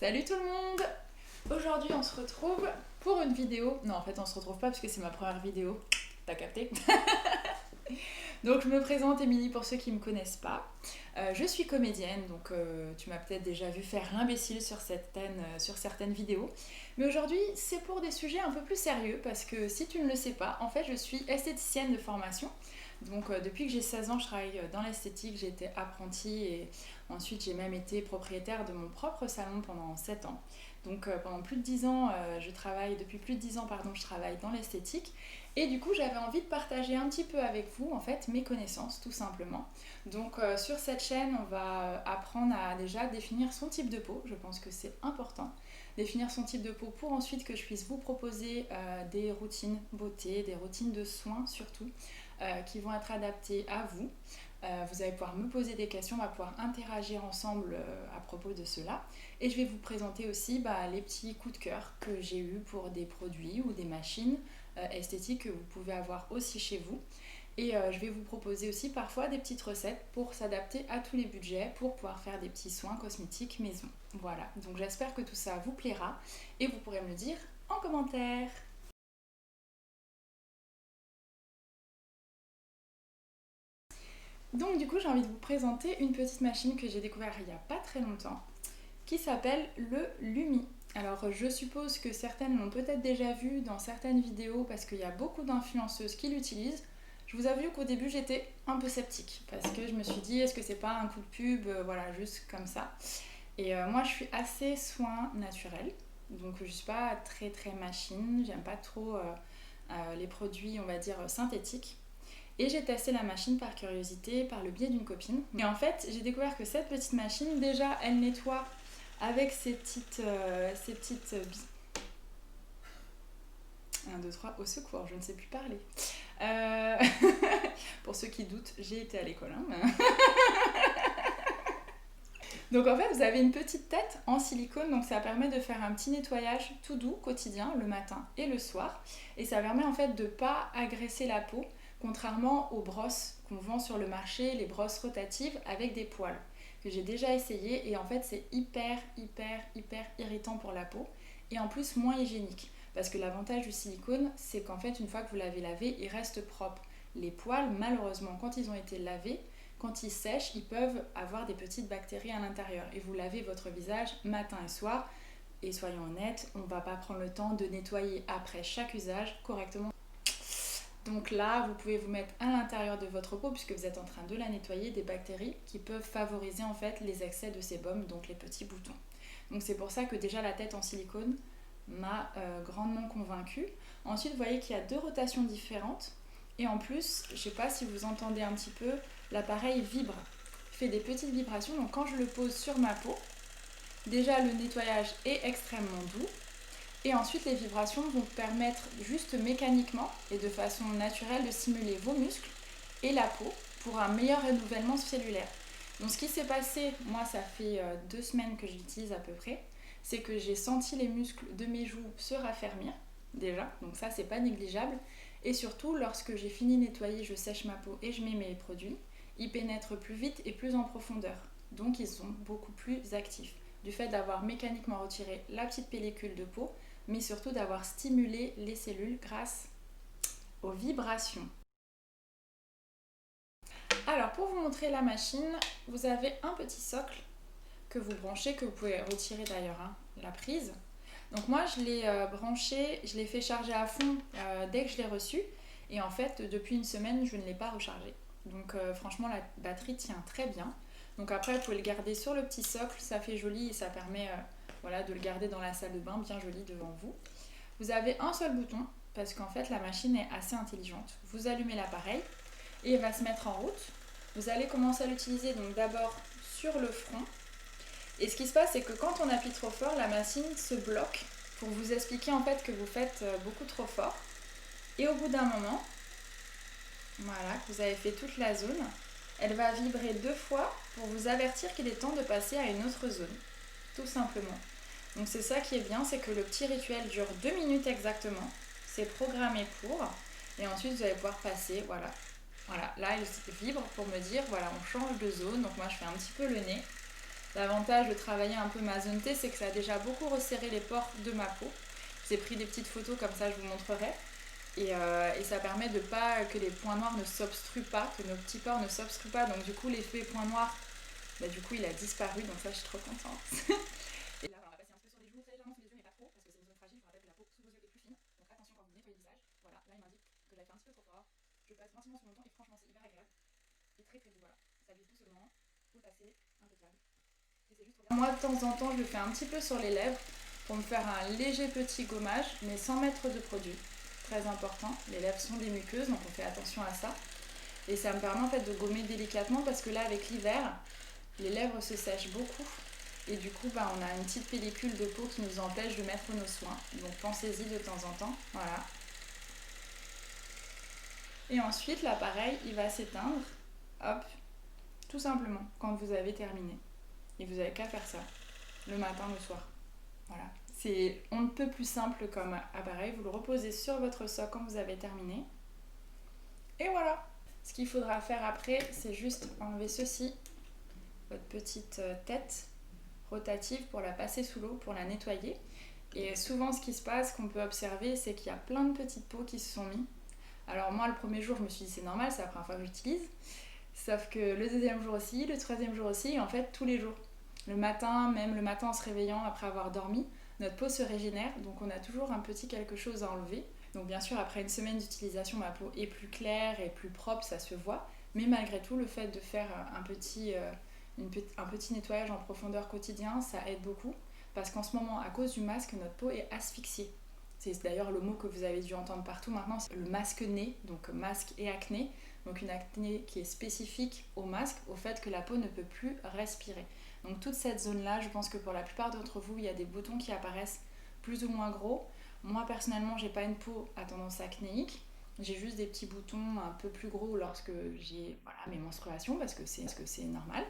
Salut tout le monde! Aujourd'hui on se retrouve pour une vidéo. Non en fait on se retrouve pas parce que c'est ma première vidéo. T'as capté? Donc je me présente Émilie pour ceux qui me connaissent pas. Je suis comédienne, donc tu m'as peut-être déjà vu faire l'imbécile sur certaines vidéos. Mais aujourd'hui c'est pour des sujets un peu plus sérieux parce que si tu ne le sais pas, en fait je suis esthéticienne de formation. Donc depuis que j'ai 16 ans je travaille dans l'esthétique, j'ai été apprentie et ensuite j'ai même été propriétaire de mon propre salon pendant 7 ans. Donc pendant plus de 10 ans, depuis plus de 10 ans pardon, je travaille dans l'esthétique. Et du coup, j'avais envie de partager un petit peu avec vous, en fait, mes connaissances, tout simplement. Donc, sur cette chaîne, on va apprendre à déjà définir son type de peau. Je pense que c'est important. Définir son type de peau pour ensuite que je puisse vous proposer des routines beauté, des routines de soins surtout, qui vont être adaptées à vous. Vous allez pouvoir me poser des questions, on va pouvoir interagir ensemble à propos de cela. Et je vais vous présenter aussi les petits coups de cœur que j'ai eus pour des produits ou des machines esthétiques que vous pouvez avoir aussi chez vous. Et je vais vous proposer aussi parfois des petites recettes pour s'adapter à tous les budgets, pour pouvoir faire des petits soins cosmétiques maison. Voilà, donc j'espère que tout ça vous plaira et vous pourrez me le dire en commentaire. Donc du coup j'ai envie de vous présenter une petite machine que j'ai découverte il n'y a pas très longtemps qui s'appelle le Lumi. Alors je suppose que certaines l'ont peut-être déjà vu dans certaines vidéos parce qu'il y a beaucoup d'influenceuses qui l'utilisent. Je vous avoue qu'au début j'étais un peu sceptique parce que je me suis dit est-ce que c'est pas un coup de pub, voilà juste comme ça. Et moi je suis assez soin naturel, donc je suis pas très très machine, j'aime pas trop les produits on va dire synthétiques. Et j'ai testé la machine par curiosité, par le biais d'une copine. Et en fait, j'ai découvert que cette petite machine, déjà, elle nettoie avec ces petites billes. 1, 2, 3, au secours, je ne sais plus parler. Pour ceux qui doutent, j'ai été à l'école. Hein. Donc en fait, vous avez une petite tête en silicone, donc ça permet de faire un petit nettoyage tout doux, quotidien, le matin et le soir. Et ça permet en fait de ne pas agresser la peau, contrairement aux brosses qu'on vend sur le marché, les brosses rotatives avec des poils, que j'ai déjà essayé et en fait c'est hyper irritant pour la peau et en plus moins hygiénique. Parce que l'avantage du silicone, c'est qu'en fait une fois que vous l'avez lavé, il reste propre. Les poils, malheureusement, quand ils ont été lavés, quand ils sèchent, ils peuvent avoir des petites bactéries à l'intérieur. Et vous lavez votre visage matin et soir. Et soyons honnêtes, on ne va pas prendre le temps de nettoyer après chaque usage correctement. Donc là, vous pouvez vous mettre à l'intérieur de votre peau, puisque vous êtes en train de la nettoyer, des bactéries qui peuvent favoriser en fait les excès de sébum, donc les petits boutons. Donc c'est pour ça que déjà la tête en silicone m'a grandement convaincue. Ensuite, vous voyez qu'il y a 2 rotations différentes. Et en plus, je ne sais pas si vous entendez un petit peu, l'appareil vibre, fait des petites vibrations. Donc quand je le pose sur ma peau, déjà le nettoyage est extrêmement doux. Et ensuite, les vibrations vont permettre juste mécaniquement et de façon naturelle de stimuler vos muscles et la peau pour un meilleur renouvellement cellulaire. Donc ce qui s'est passé, moi ça fait 2 semaines que je l'utilise à peu près, c'est que j'ai senti les muscles de mes joues se raffermir déjà, donc ça c'est pas négligeable. Et surtout, lorsque j'ai fini de nettoyer, je sèche ma peau et je mets mes produits, ils pénètrent plus vite et plus en profondeur. Donc ils sont beaucoup plus actifs. Du fait d'avoir mécaniquement retiré la petite pellicule de peau, mais surtout d'avoir stimulé les cellules grâce aux vibrations. Alors pour vous montrer la machine, vous avez un petit socle que vous branchez, que vous pouvez retirer d'ailleurs la prise. Donc moi je l'ai branché, je l'ai fait charger à fond dès que je l'ai reçu et en fait depuis une semaine je ne l'ai pas rechargé. Donc franchement la batterie tient très bien. Donc après vous pouvez le garder sur le petit socle, ça fait joli et ça permet de le garder dans la salle de bain bien joli devant vous. Vous avez un seul bouton parce qu'en fait la machine est assez intelligente. Vous allumez l'appareil et il va se mettre en route. Vous allez commencer à l'utiliser donc d'abord sur le front. Et ce qui se passe, c'est que quand on appuie trop fort, la machine se bloque pour vous expliquer en fait que vous faites beaucoup trop fort. Et au bout d'un moment, voilà, que vous avez fait toute la zone, elle va vibrer 2 fois pour vous avertir qu'il est temps de passer à une autre zone, tout simplement. Donc c'est ça qui est bien, c'est que le petit rituel dure 2 minutes exactement, c'est programmé pour, et ensuite vous allez pouvoir passer, voilà, là il vibre pour me dire, voilà, on change de zone, donc moi je fais un petit peu le nez. L'avantage de travailler un peu ma zone T, c'est que ça a déjà beaucoup resserré les pores de ma peau. J'ai pris des petites photos comme ça, je vous montrerai. Et ça permet de pas que les points noirs ne s'obstruent pas, que nos petits pores ne s'obstruent pas. Donc du coup, l'effet point noir, du coup, il a disparu. Donc ça, je suis trop contente. Et là, on va passer un peu sur les joues, très légèrement sous les yeux, mais pas trop, parce que c'est une zone fragile. Je vous rappelle que la peau sous vos yeux est plus fine. Donc attention quand vous nettoyez le visage. Voilà, là, il m'indique que j'avais fait un petit peu trop fort. Je passe gentiment sur mon menton et franchement, c'est hyper agréable. Et très très doux, voilà. Ça glisse doucement. Vous le passez, impeccable. Et c'est juste moi, de temps en temps, je le fais un petit peu sur les lèvres pour me faire un léger petit gommage, mais sans mettre de produit. Très important, les lèvres sont des muqueuses, donc on fait attention à ça. Et ça me permet en fait de gommer délicatement parce que là, avec l'hiver, les lèvres se sèchent beaucoup. Et du coup, on a une petite pellicule de peau qui nous empêche de mettre nos soins. Donc pensez-y de temps en temps. Voilà. Et ensuite, l'appareil, il va s'éteindre. Hop. Tout simplement, quand vous avez terminé. Et vous n'avez qu'à faire ça. Le matin, le soir. Voilà. C'est on ne peut plus simple comme appareil. Vous le reposez sur votre socle quand vous avez terminé. Et voilà. Ce qu'il faudra faire après, c'est juste enlever ceci. Votre petite tête rotative pour la passer sous l'eau, pour la nettoyer. Et souvent ce qui se passe, qu'on peut observer, c'est qu'il y a plein de petites peaux qui se sont mises. Alors moi le premier jour je me suis dit c'est normal, c'est la première fois que j'utilise. Sauf que le deuxième jour aussi, le troisième jour aussi, et en fait tous les jours. Le matin, même le matin en se réveillant après avoir dormi, notre peau se régénère, donc on a toujours un petit quelque chose à enlever. Donc bien sûr après une semaine d'utilisation ma peau est plus claire et plus propre, ça se voit. Mais malgré tout le fait de faire un petit nettoyage en profondeur quotidien, ça aide beaucoup parce qu'en ce moment, à cause du masque, notre peau est asphyxiée. C'est d'ailleurs le mot que vous avez dû entendre partout maintenant, c'est le masque nez, donc masque et acné. Donc une acné qui est spécifique au masque, au fait que la peau ne peut plus respirer. Donc toute cette zone-là, je pense que pour la plupart d'entre vous, il y a des boutons qui apparaissent plus ou moins gros. Moi personnellement, j'ai pas une peau à tendance acnéique. J'ai juste des petits boutons un peu plus gros lorsque j'ai mes menstruations parce que c'est normal.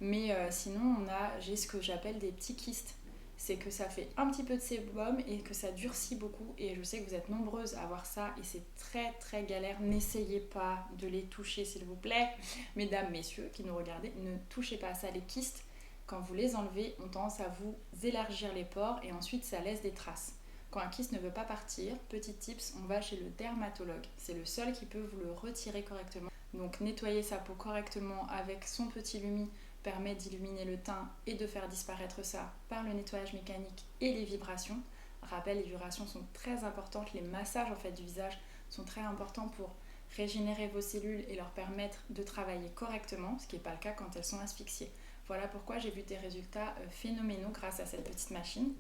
Mais sinon, j'ai ce que j'appelle des petits kystes. C'est que ça fait un petit peu de sébum et que ça durcit beaucoup. Et je sais que vous êtes nombreuses à avoir ça et c'est très très galère. N'essayez pas de les toucher s'il vous plaît. Mesdames, messieurs qui nous regardez, ne touchez pas à ça. Les kystes, quand vous les enlevez, ont tendance à vous élargir les pores et ensuite ça laisse des traces. Quand un kyste ne veut pas partir, petit tips, on va chez le dermatologue. C'est le seul qui peut vous le retirer correctement. Donc nettoyer sa peau correctement avec son petit lumi permet d'illuminer le teint et de faire disparaître ça par le nettoyage mécanique et les vibrations. Rappel, les vibrations sont très importantes. Les massages du visage sont très importants pour régénérer vos cellules et leur permettre de travailler correctement, ce qui n'est pas le cas quand elles sont asphyxiées. Voilà pourquoi j'ai vu des résultats phénoménaux grâce à cette petite machine.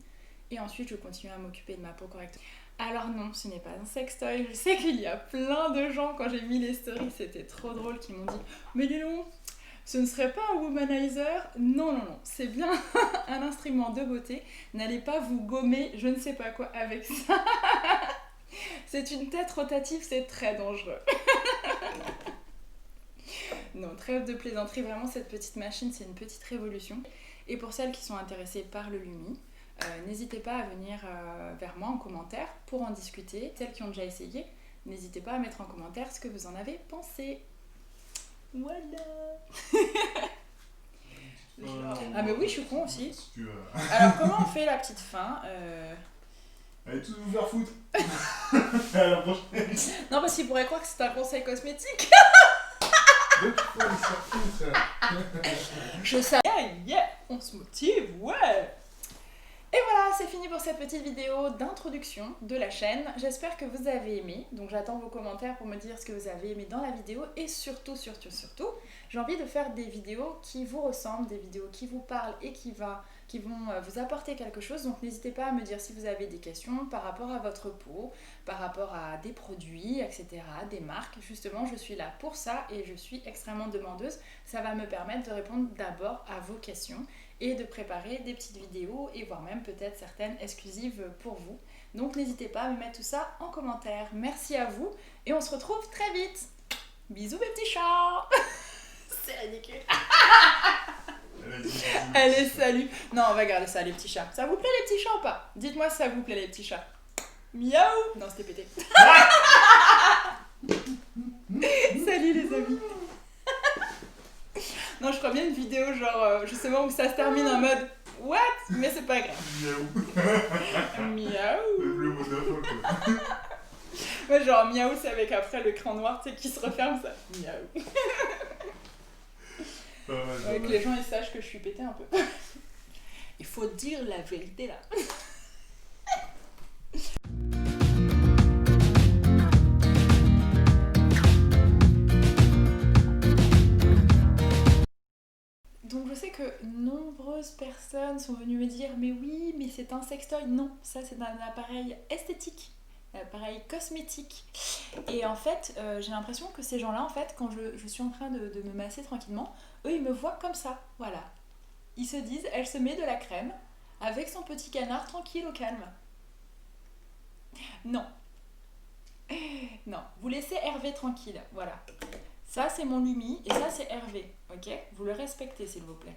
Et ensuite, je continue à m'occuper de ma peau correctement. Alors non, ce n'est pas un sextoy. Je sais qu'il y a plein de gens, quand j'ai mis les stories, c'était trop drôle, qui m'ont dit « Mais dis donc, ce ne serait pas un womanizer ?» Non, non, non, c'est bien un instrument de beauté. N'allez pas vous gommer je ne sais pas quoi avec ça. C'est une tête rotative, c'est très dangereux. Non, trêve de plaisanterie, vraiment cette petite machine, c'est une petite révolution. Et pour celles qui sont intéressées par le Lumi, n'hésitez pas à venir vers moi en commentaire pour en discuter. Celles qui ont déjà essayé, n'hésitez pas à mettre en commentaire ce que vous en avez pensé. Voilà. Ah mais oui, je suis con aussi. Alors comment on fait la petite fin Allez tous vous faire foutre. À la prochaine. Non, parce qu'il pourrait croire que c'est un conseil cosmétique. Je savais. Yeah, on se motive, ouais. Et voilà, c'est fini pour cette petite vidéo d'introduction de la chaîne. J'espère que vous avez aimé. Donc j'attends vos commentaires pour me dire ce que vous avez aimé dans la vidéo. Et surtout, j'ai envie de faire des vidéos qui vous ressemblent, des vidéos qui vous parlent et qui vont vous apporter quelque chose. Donc n'hésitez pas à me dire si vous avez des questions par rapport à votre peau, par rapport à des produits, etc., des marques. Justement, je suis là pour ça et je suis extrêmement demandeuse. Ça va me permettre de répondre d'abord à vos questions et de préparer des petites vidéos et voire même peut-être certaines exclusives pour vous. Donc n'hésitez pas à me mettre tout ça en commentaire. Merci à vous et on se retrouve très vite. Bisous mes petits chats. C'est ridicule. Allez, salut. Non, on va garder ça les petits chats. Ça vous plaît les petits chats ou pas? Dites-moi si ça vous plaît les petits chats. Miaou. Non, c'était pété. Salut les amis. Non, je ferais bien une vidéo genre justement où ça se termine en mode what? Mais c'est pas grave. Miaou. Miaou. Le mot de la fin, quoi. Ouais, genre miaou, c'est avec après le cran noir, tu sais, qui se referme, ça. Miaou. Pas mal, pas Ouais, que mal. les gens ils sachent que je suis pété un peu. Il faut dire la vérité là. Donc je sais que nombreuses personnes sont venues me dire mais oui, mais c'est un sextoy. Non, ça c'est un appareil esthétique, un appareil cosmétique. Et en fait, j'ai l'impression que ces gens-là, en fait, quand je suis en train de me masser tranquillement, eux ils me voient comme ça, voilà. Ils se disent, elle se met de la crème avec son petit canard tranquille au calme. Non, non, vous laissez Hervé tranquille, voilà. Ça c'est mon Lumi et ça c'est Hervé, ok? Vous le respectez s'il vous plaît.